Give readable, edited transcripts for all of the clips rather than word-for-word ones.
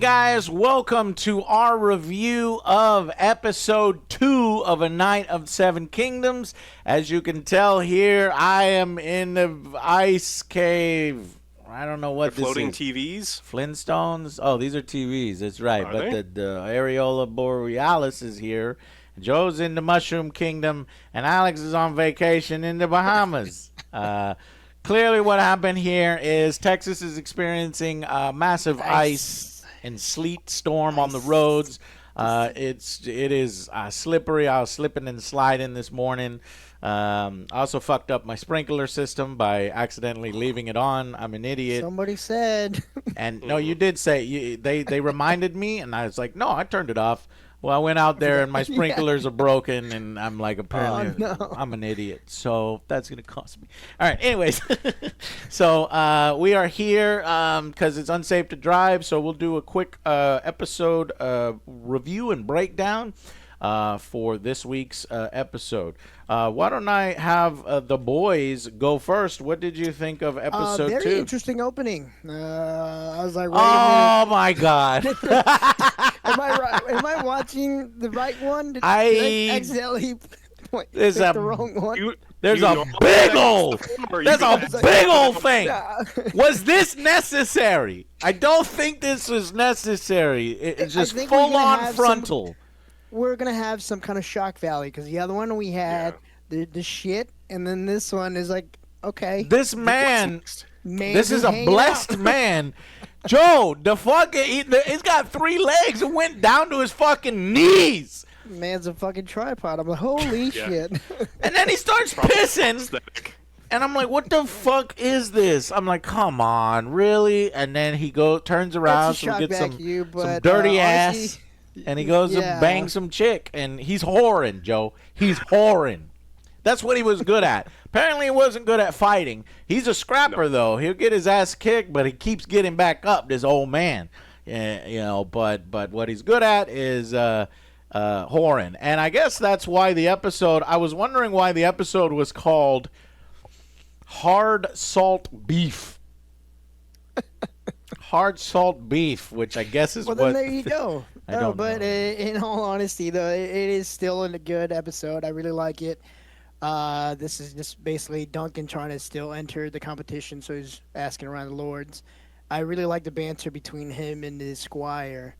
guys, welcome to our review of episode 2 of A Knight of 7 Kingdoms. As you can tell here, I am in the ice cave. I don't know what They're this floating is. TVs? Flintstones? Oh, these are TVs. That's right. Are But they? the Areola Borealis is here. Joe's in the Mushroom Kingdom, and Alex is on vacation in the Bahamas. Clearly, what happened here is Texas is experiencing massive ice and sleet storm on the roads. It is slippery. I was slipping and sliding this morning. I also fucked up my sprinkler system by accidentally leaving it on. I'm an idiot. Somebody said. And no, you did say they reminded me, and I was like, no, I turned it off. Well, I went out there and my sprinklers are broken, and I'm like, apparently, I'm an idiot. So that's going to cost me. All right, anyways. So we are here because it's unsafe to drive. So we'll do a quick episode review and breakdown for this week's episode. Why don't I have the boys go first? What did you think of episode 2? Very interesting opening. I was like, wait oh, my God. Am I right? Am I watching the right one? Did I accidentally pick There's the wrong one? There's a big old thing. Was this necessary? I don't think this was necessary. It's just full on frontal. We're going to have some kind of shock value because the other one we had the shit, and then this one is like, okay. This man this is a blessed man. Joe, the fucking, he's got 3 legs and went down to his fucking knees. Man's a fucking tripod. I'm like, holy shit. And then he starts pissing. And I'm like, what the fuck is this? I'm like, come on, really? And then he turns around, so we get some dirty ass. Honestly, and he goes and bangs some chick. And he's whoring, Joe. He's whoring. That's what he was good at. Apparently, he wasn't good at fighting. He's a scrapper, though. He'll get his ass kicked, but he keeps getting back up, this old man. But what he's good at is whoring. And I guess that's why the episode, I was wondering why the episode was called Hard Salt Beef. Hard Salt Beef, which I guess is then there you go. In all honesty, though, it is still a good episode. I really like it. This is just basically Duncan trying to still enter the competition, so he's asking around the lords. I really like the banter between him and his squire.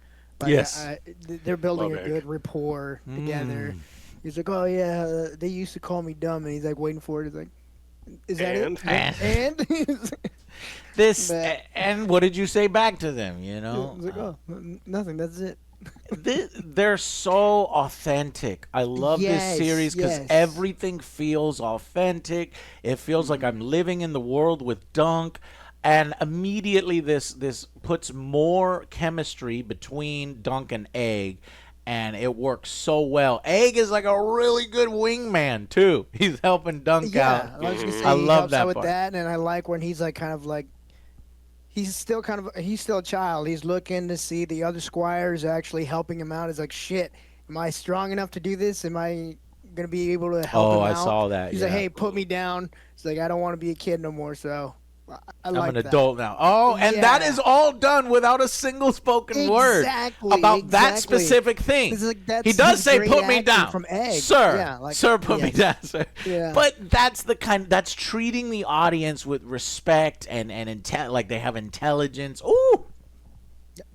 Yes. They're building a good rapport together. He's like, oh, yeah, they used to call me dumb, and he's like waiting for it. He's like, is that it? And? And what did you say back to them, you know? He's like, oh, nothing, that's it. They're so authentic. I love this series because everything feels authentic. It feels like I'm living in the world with Dunk, and immediately this puts more chemistry between Dunk and Egg, and it works so well. Egg is like a really good wingman too. He's helping Dunk out. I love that with that, and I like when he's like kind of like. He's still a child. He's looking to see the other squires actually helping him out. He's like, shit, am I strong enough to do this? Am I going to be able to help him out? Oh, I saw that. He's like, hey, put me down. He's like, I don't want to be a kid no more, so I'm an adult now. Oh, and that is all done without a single spoken word about that specific thing. He does say, put me down. From Egg. Sir, sir, put me down, sir. Yeah. But that's that's treating the audience with respect and like they have intelligence. Ooh.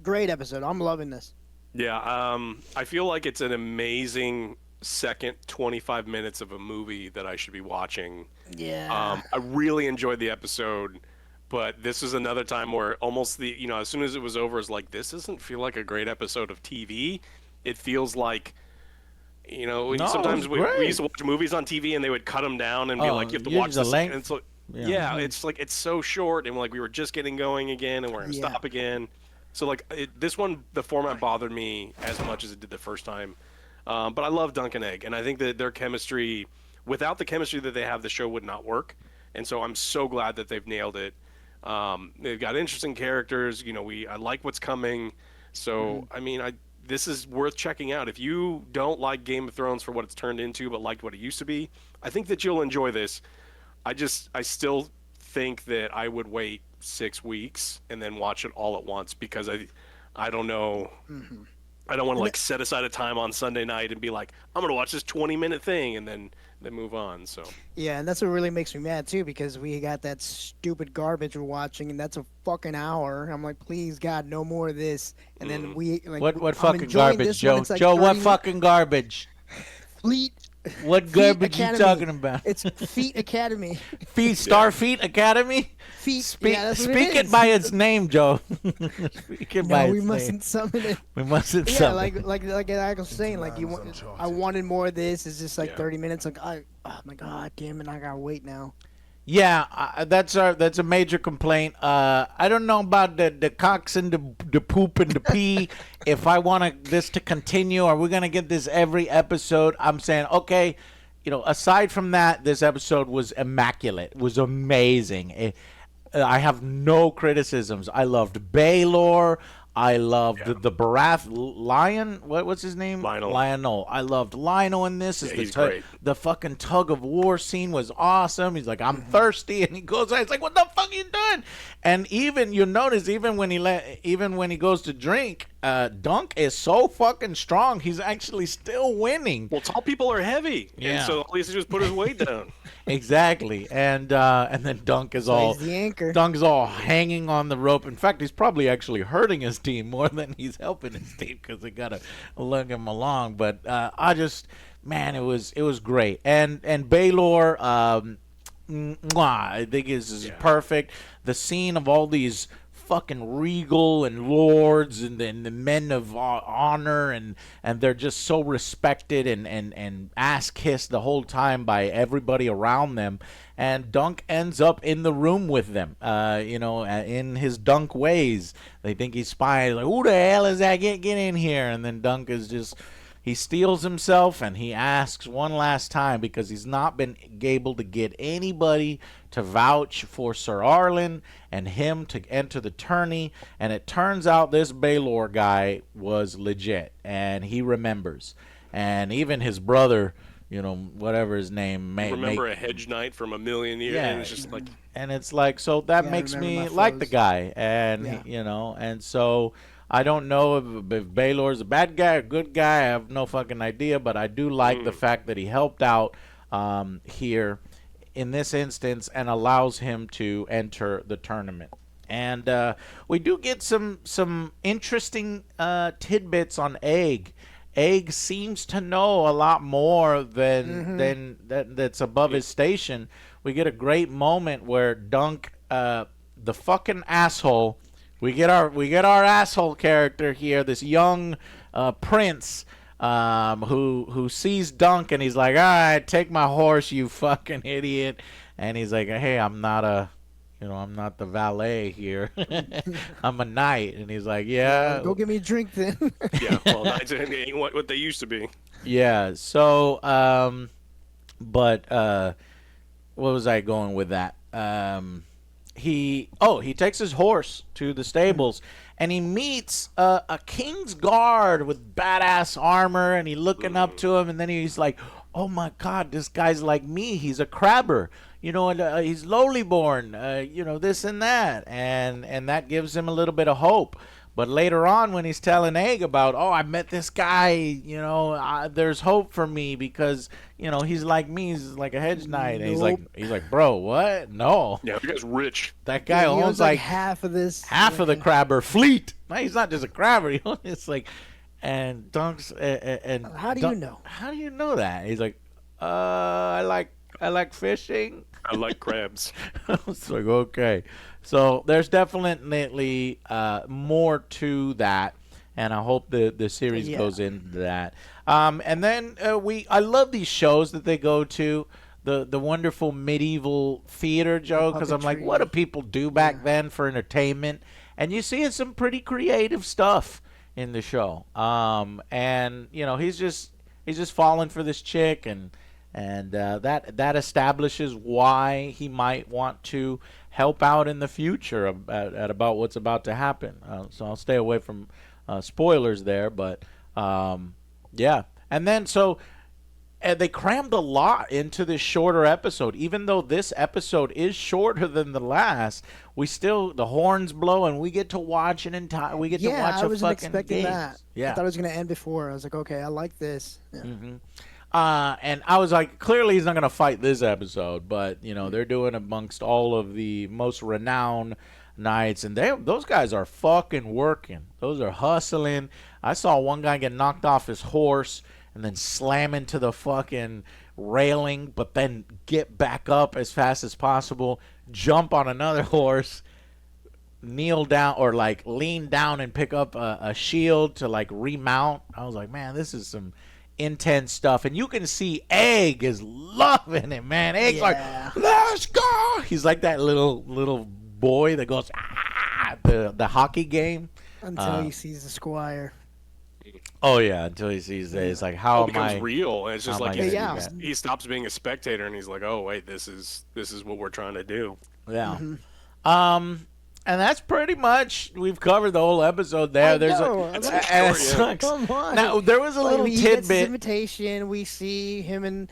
Great episode. I'm loving this. Yeah, I feel like it's an amazing second 25 minutes of a movie that I should be watching. Yeah. I really enjoyed the episode, but this is another time where almost as soon as it was over, it's like, this doesn't feel like a great episode of TV. It feels like, sometimes we used to watch movies on TV and they would cut them down and be like, you have to watch this. And it's like, it's like, it's so short and like we were just getting going again and we're going to stop again. So like this one, the format bothered me as much as it did the first time. But I love Dunk and Egg, and I think that their chemistry, without the chemistry that they have, the show would not work. And so I'm so glad that they've nailed it. They've got interesting characters. I like what's coming. So, this is worth checking out. If you don't like Game of Thrones for what it's turned into, but liked what it used to be, I think that you'll enjoy this. I still think that I would wait 6 weeks and then watch it all at once because I don't know. I don't want to like set aside a time on Sunday night and be like, I'm gonna watch this 20-minute thing and then move on. So yeah, and that's what really makes me mad too, because we got that stupid garbage we're watching, and that's a fucking hour. I'm like, please God, no more of this. And then we like, what fucking garbage, Joe? Like Joe, what fucking garbage? Fleet. What garbage you talking about? It's Feet Academy. Starfleet Academy? Feet. Speak it by its name, Joe. Speak it by its name. We mustn't summon it. We mustn't summon it. Like I was saying, like I wanted more of this. It's just like 30 minutes. Like oh my God, damn it, I gotta wait now. Yeah, that's a major complaint. I don't know about the cocks and the poop and the pee. If I want this to continue, are we gonna get this every episode? I'm saying, okay, aside from that, this episode was immaculate. It was amazing. I have no criticisms. I loved Baelor. I loved the Lion. What's his name? Lionel. I loved Lionel in this. He's great. The fucking tug of war scene was awesome. He's like, I'm thirsty, and he goes out. He's like, what the fuck are you doing? And even you'll notice, even when he goes to drink, Dunk is so fucking strong. He's actually still winning. Well, tall people are heavy, and so at least he just put his weight down. Exactly, and then Dunk is all hanging on the rope. In fact, he's probably actually hurting his team more than he's helping his team because they gotta lug him along. But it was great, and Baelor, I think is perfect. The scene of all these fucking regal and lords and the men of honor, and they're just so respected and ass kissed the whole time by everybody around them, and Dunk ends up in the room with them, in his Dunk ways. They think he's spying, like, who the hell is that? Get in here. And then Dunk is just, he steels himself and he asks one last time, because he's not been able to get anybody to vouch for Sir Arlen and him to enter the tourney. And it turns out this Baelor guy was legit, and he remembers. And even his brother, whatever his name, remember a hedge knight from a million years. Yeah, and it's just like, and it's like, so that makes me like the guy, and and so I don't know if Baelor's a bad guy or good guy. I have no fucking idea, but I do like the fact that he helped out here in this instance and allows him to enter the tournament. And we do get some interesting tidbits on Egg. Egg seems to know a lot more than that's above his station. We get a great moment where Dunk, the fucking asshole, we get our asshole character here, this young prince, who sees Dunk, and he's like, all right, take my horse, you fucking idiot. And he's like, hey, I'm not the valet here. I'm a knight. And he's like, yeah. Go get me a drink then. Yeah, well, knights ain't what they used to be. Yeah, so, but what was I going with that? He takes his horse to the stables, and he meets a king's guard with badass armor, and he's looking up to him, and then he's like, oh my God, this guy's like me. He's a crabber, he's lowly born, this and that, and that gives him a little bit of hope. But later on, when he's telling Egg about, I met this guy, there's hope for me because, he's like me, he's like a hedge knight. And he's like, bro, what? No. Yeah, you guys rich. That guy owns like half of this. Half of the crabber fleet. No, he's not just a crabber. He owns like, and Dunk's, and how do you know? How do you know that? He's like, I like fishing. I like crabs. I was like, okay. So there's definitely more to that, and I hope the series goes into that. And then I love these shows that they go to, the wonderful medieval theater, Joe, because I'm like, what do people do back then for entertainment? And you see some pretty creative stuff in the show. And he's just falling for this chick, and that establishes why he might want to help out in the future at about what's about to happen. So I'll stay away from spoilers there, but yeah. And then so And they crammed a lot into this shorter episode. Even though this episode is shorter than the last, the horns blow and we get to watch an entire. We get to watch I wasn't fucking expecting games. that. Yeah, I thought it was gonna end before. I was like, okay, I like this. Yeah. Mm-hmm. And I was like, clearly he's not gonna fight this episode, but they're doing amongst all of the most renowned knights, and those guys are fucking working. Those are hustling. I saw one guy get knocked off his horse and then slam into the fucking railing, but then get back up as fast as possible, jump on another horse, kneel down or like lean down and pick up a shield to like remount. I was like, man, this is some intense stuff. And you can see Egg is loving it, man. Egg's like, let's go. He's like that little boy that goes the hockey game until he sees the squire. Oh yeah, until he sees it. It's like, how it becomes real. And it's just like he stops being a spectator and he's like, oh wait, this is what we're trying to do. Yeah. And that's pretty much, we've covered the whole episode there. Come on. Now there was a little he tidbit. Gets his invitation. We see him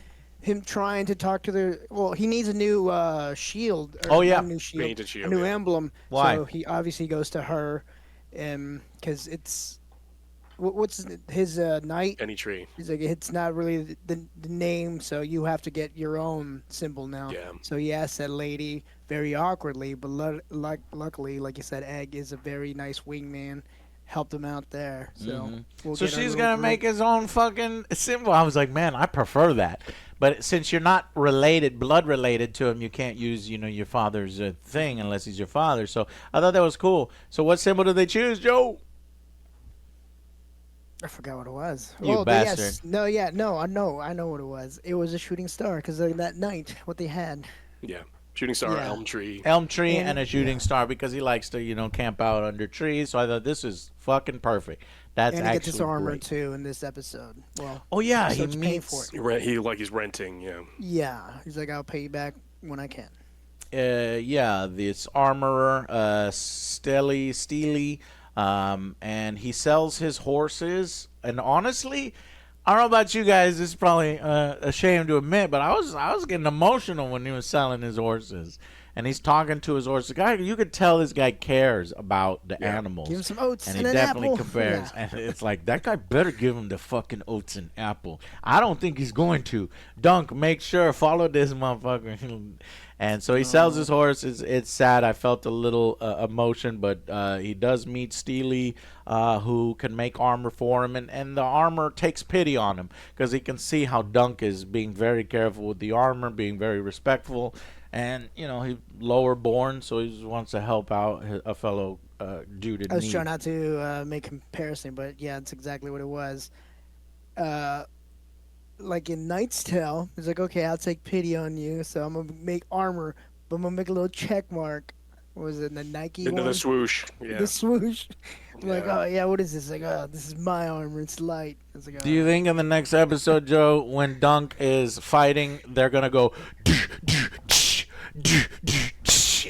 trying to talk to he needs a new shield. Oh yeah, a new shield, a new emblem. Why? So he obviously goes to her, because it's what's his knight. Any tree. He's like, it's not really the name, so you have to get your own symbol now. Yeah. So he asked that lady very awkwardly, but luckily, like you said, Egg is a very nice wingman. Helped him out there. So so she's gonna make his own fucking symbol. I was like, man, I prefer that. But since you're not blood related to him, you can't use your father's thing unless he's your father. So I thought that was cool. So what symbol did they choose, Joe? I forgot what it was. You bastard. Yes. No, I know what it was. It was a shooting star because of that night, what they had. Yeah. Shooting star, elm tree. Elm tree and a shooting star because he likes to, camp out under trees. So I thought this is fucking perfect. That's and he gets his armor great. too in this episode. Well, oh yeah, so he paying for it. He's renting. Yeah. Yeah, he's like, I'll pay you back when I can. Yeah, this armorer, Steely, and he sells his horses. And honestly, I don't know about you guys. This is probably a shame to admit, but I was getting emotional when he was selling his horses, and he's talking to his horse. The guy, you could tell this guy cares about the animals. Give him some oats and and he an definitely apple. compares. And it's like, that guy better give him the fucking oats and apple. I don't think he's going to. Dunk, make sure follow this motherfucker. And so he sells his horse. It's sad. I felt a little emotion, but he does meet Steely, who can make armor for him, and the armor takes pity on him because he can see how Dunk is being very careful with the armor, being very respectful, and he's lower born, so he just wants to help out a fellow dude in need. I was trying not to make comparison, but yeah, it's exactly what it was. Like in Knight's Tale, it's like, okay, I'll take pity on you, so I'm gonna make armor, but I'm gonna make a little check mark. What was it, the Nike Into one? the swoosh. Yeah. The swoosh. Like, oh yeah, what is this? Like, oh, this is my armor. It's light. It's like, Do you think in the next episode, Joe, when Dunk is fighting, they're gonna go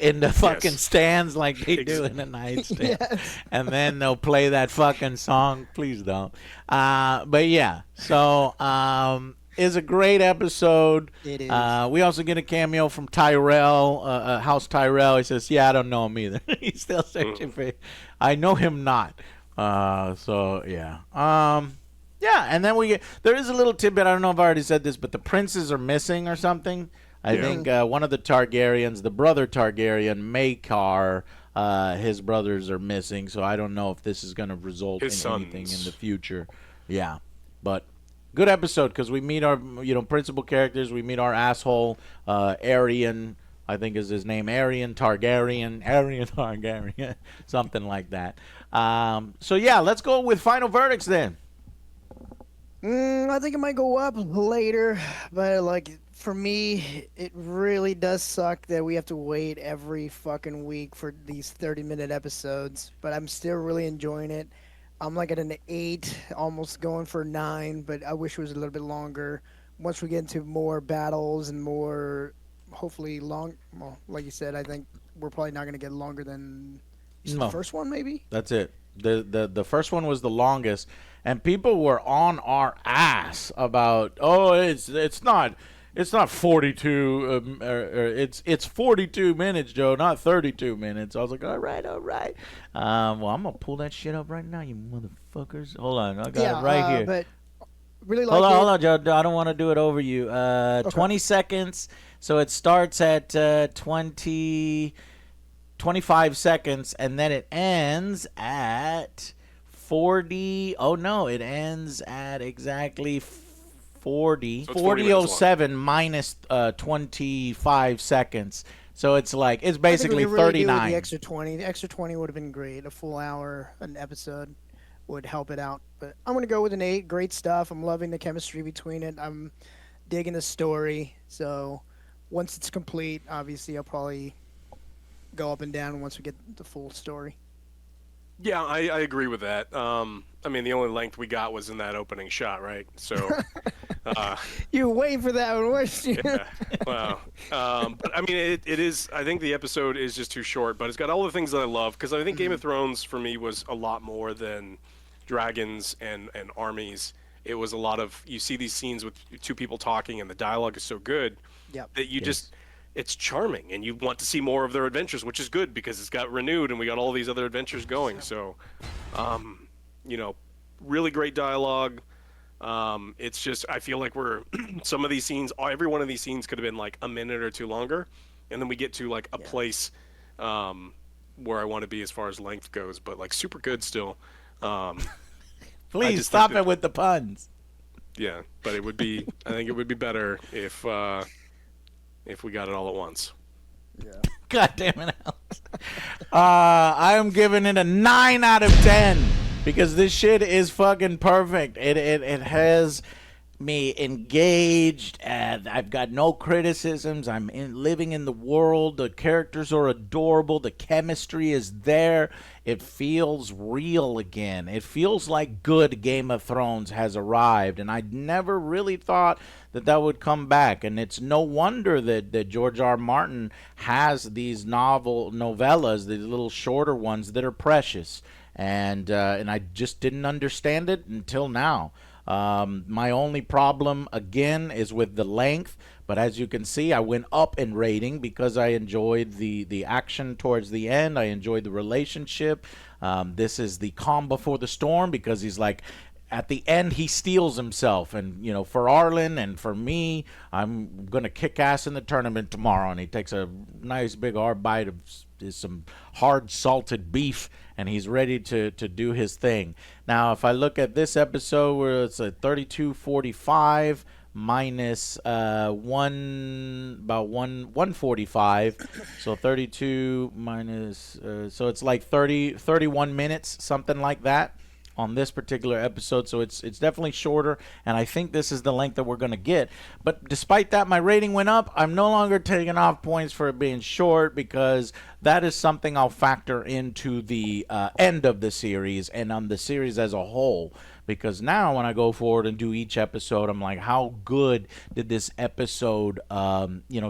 in the fucking stands like they do in the Knight's Tale? Yes. And then they'll play that fucking song? Please don't. But yeah, so it's a great episode. It is. We also get a cameo from Tyrell, House Tyrell. He says, yeah, I don't know him either. He's still searching for it. I know him not. So yeah. Yeah, and then there is a little tidbit. I don't know if I already said this, but the princes are missing or something. I think one of the Targaryens, the brother Targaryen, Maekar, his brothers are missing. So I don't know if this is going to result in anything in the future. Yeah, but good episode because we meet our principal characters. We meet our asshole Aerion, I think is his name, Aerion Targaryen, something like that. So yeah, let's go with final verdicts then. I think it might go up later, but like for me, it really does suck that we have to wait every fucking week for these 30-minute episodes. But I'm still really enjoying it. I'm like at an 8, almost going for 9, but I wish it was a little bit longer. Once we get into more battles and more, hopefully like you said, I think we're probably not going to get longer than the first one, maybe? That's it. The first one was the longest, and people were on our ass about, it's not 42, it's 42 minutes, Joe, not 32 minutes. I was like, all right. Well, I'm gonna pull that shit up right now, you motherfuckers. Hold on, I got it right here. But really like hold on, Joe. I don't want to do it over you. Okay. 20 seconds. So it starts at 25 seconds, and then it ends at 40. Oh, no, it ends at exactly 40. So 40:07 minus 25 seconds. So it's like, it's basically 39. The extra 20. The extra 20 would have been great. A full hour, an episode would help it out. But I'm going to go with an 8. Great stuff. I'm loving the chemistry between it. I'm digging the story. So once it's complete, obviously I'll probably go up and down once we get the full story. Yeah, I agree with that. I mean, the only length we got was in that opening shot, right? So you wait for that one, weren't you? Yeah. Wow. But I mean, it is. I think the episode is just too short, but it's got all the things that I love, because I think Game of Thrones for me was a lot more than dragons and armies. It was a lot of, you see these scenes with two people talking, and the dialogue is so good that you just, it's charming, and you want to see more of their adventures, which is good because it's got renewed and we got all these other adventures going. So, you know, really great dialogue. It's just, I feel like we're some of these scenes, every one of these scenes could have been like a minute or two longer, and then we get to like a place where I want to be as far as length goes, but like super good still. Please stop it with the puns. Yeah, but it would be, I think it would be better if we got it all at once. Yeah. God damn it, Alex. I am giving it a 9 out of 10 because this shit is fucking perfect. It has me engaged, and I've got no criticisms. I'm living in the world. The characters are adorable. The chemistry is there. It feels real again. It feels like good Game of Thrones has arrived, and I never really thought that would come back. And it's no wonder that George R. Martin has these novellas, these little shorter ones that are precious, and I just didn't understand it until now. My only problem again is with the length, but as you can see, I went up in rating because I enjoyed the action towards the end. I enjoyed the relationship. This is the calm before the storm, because he's like, at the end he steals himself, and you know, for Arlen and for me, I'm gonna kick ass in the tournament tomorrow, and he takes a nice big hard bite of some hard salted beef, and he's ready to do his thing. Now, if I look at this episode where it's a 32:45 minus 145, so 32 minus so it's like 31 minutes, something like that, on this particular episode. So it's definitely shorter, and I think this is the length that we're going to get. But despite that, my rating went up. I'm no longer taking off points for it being short, because that is something I'll factor into the end of the series and on the series as a whole. Because now when I go forward and do each episode, I'm like, how good did this episode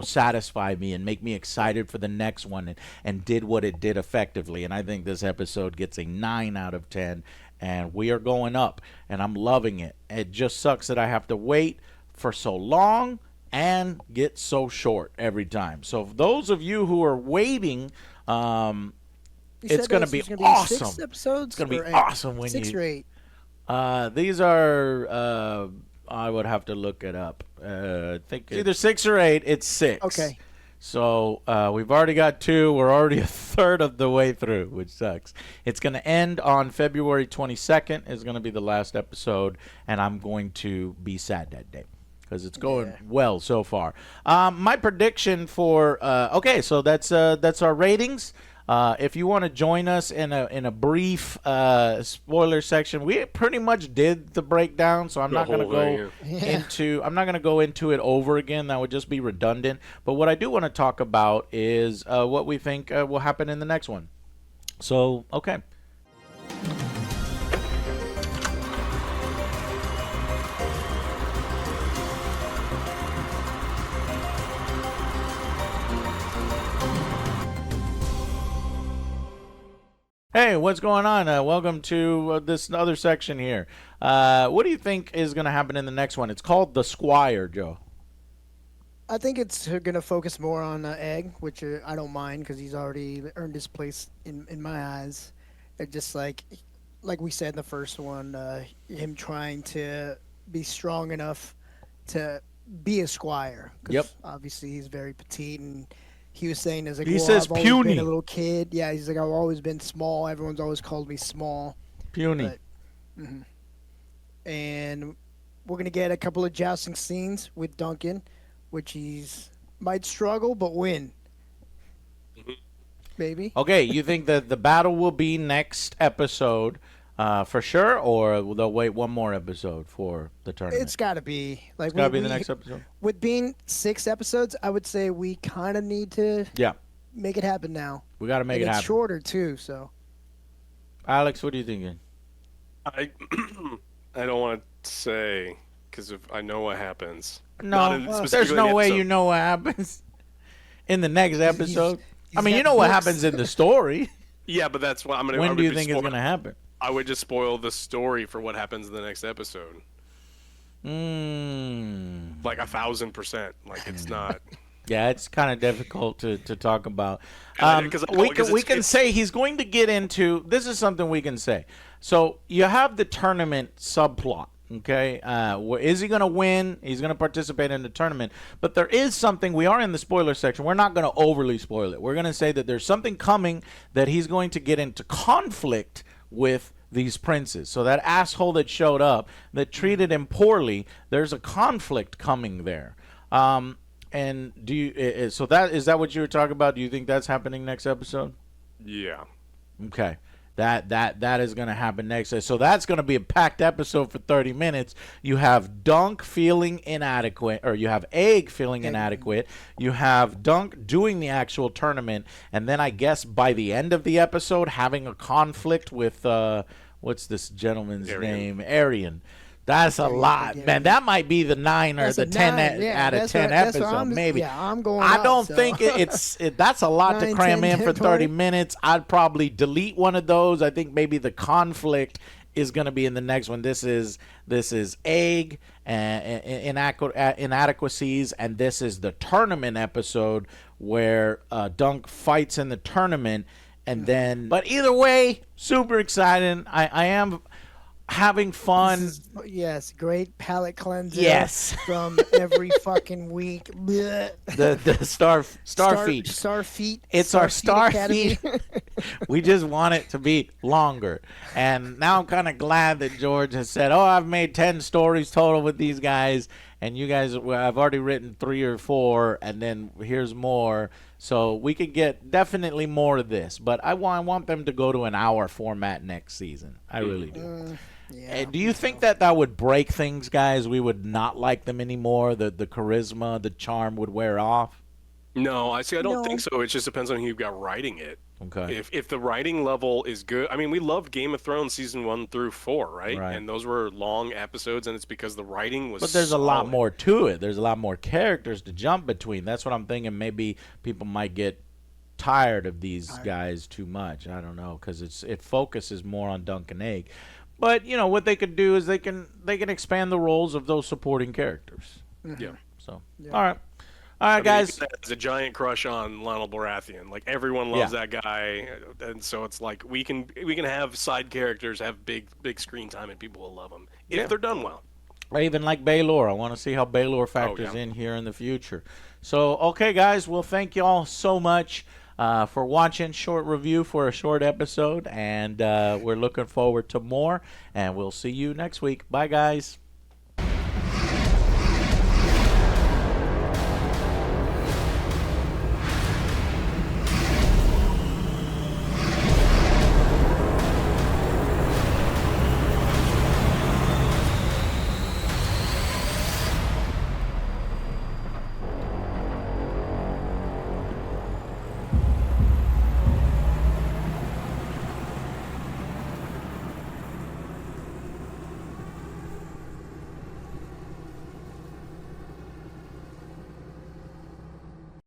satisfy me and make me excited for the next one, and did what it did effectively. And I think this episode gets a 9 out of 10. And we are going up, and I'm loving it. It just sucks that I have to wait for so long and get so short every time. So those of you who are waiting, it's going to be awesome. 6 episodes? It's going to be awesome when 6 or 8? These are, I would have to look it up. I think it's either 6 or 8. It's 6. Okay. So we've already got 2. We're already a third of the way through, which sucks. It's going to end on February 22nd. Is going to be the last episode, and I'm going to be sad that day because it's going well so far. My prediction for okay, so that's our ratings. If you want to join us in a brief spoiler section, we pretty much did the breakdown, so I'm not going to go into it over again. That would just be redundant. But what I do want to talk about is what we think will happen in the next one. So, okay. Hey, what's going on? Welcome to this other section here. What do you think is going to happen in the next one? It's called The Squire, Joe. I think it's going to focus more on Egg, which I don't mind because he's already earned his place in my eyes. It just like we said in the first one, him trying to be strong enough to be a squire. Yep. Obviously, he's very petite, and he was saying, "As like, he says I've always puny. been a little kid." Yeah, he's like, "I've always been small. Everyone's always called me small." Puny. But, and we're gonna get a couple of jousting scenes with Duncan, which he's might struggle but win. Maybe. Okay, you think that the battle will be next episode for sure, or they'll wait one more episode for the tournament? It's got to be. Like, it's got to be the next episode? With being 6 episodes, I would say we kind of need to make it happen now. We got to make it happen. It's shorter, too, so. Alex, what are you thinking? I don't want to say, because if I know what happens. No, there's no way you know what happens in the next episode. I mean, you know what happens in the story. Yeah, but that's what I'm going to... When do you think it's going to happen? I would just spoil the story for what happens in the next episode. Like 1,000%. Like, it's not... Yeah, it's kind of difficult to talk about. We can say he's going to get into... This is something we can say. So, you have the tournament subplot. Okay, is he going to win? He's going to participate in the tournament. But there is something, we are in the spoiler section. We're not going to overly spoil it. We're going to say that there's something coming that he's going to get into conflict with these princes. So that asshole that showed up, that treated him poorly, there's a conflict coming there. And do you, is that what you were talking about? Do you think that's happening next episode? Yeah. Okay. That is going to happen next. So that's going to be a packed episode for 30 minutes. You have Dunk feeling inadequate, or you have Egg feeling inadequate. You have Dunk doing the actual tournament, and then I guess by the end of the episode having a conflict with what's this gentleman's name? Arian. That's a lot, man. That might be the 9 or the 10 out of 10 episode, maybe. Yeah, I'm going. I don't think that's a lot 9, to cram 10, in 10, for 30 minutes. I'd probably delete one of those. I think maybe the conflict is going to be in the next one. This is Egg and inadequacies, and this is the tournament episode where Dunk fights in the tournament, and then. But either way, super exciting. I am. Having fun. Yes, great palate cleanser. Yes. From every fucking week. The Starfeet. Starfeet. It's our Starfeet. We just want it to be longer. And now I'm kind of glad that George has said, "Oh, I've made 10 stories total with these guys, and you guys, I've already written 3 or 4, and then here's more." So we could get definitely more of this, but I want them to go to an hour format next season. I really do. Yeah, do you think that would break things, guys? We would not like them anymore. The charisma, the charm would wear off. No, I don't think so. It just depends on who you've got writing it. Okay. If the writing level is good, I mean, we loved Game of Thrones season 1 through 4, right? And those were long episodes, and it's because the writing was. But there's solid. a lot more to it. There's a lot more characters to jump between. That's what I'm thinking. Maybe people might get tired of these guys too much. I don't know, because it focuses more on Dunk and Egg. But you know what they could do is they can expand the roles of those supporting characters. Yeah. So all right. All right, guys. There's a giant crush on Lionel Baratheon. Like everyone loves that guy, and so it's like we can have side characters have big screen time, and people will love them if they're done well. I even like Baelor. I want to see how Baelor factors in here in the future. So okay, guys. Well, thank you all so much for watching. Short review for a short episode, and we're looking forward to more. And we'll see you next week. Bye, guys.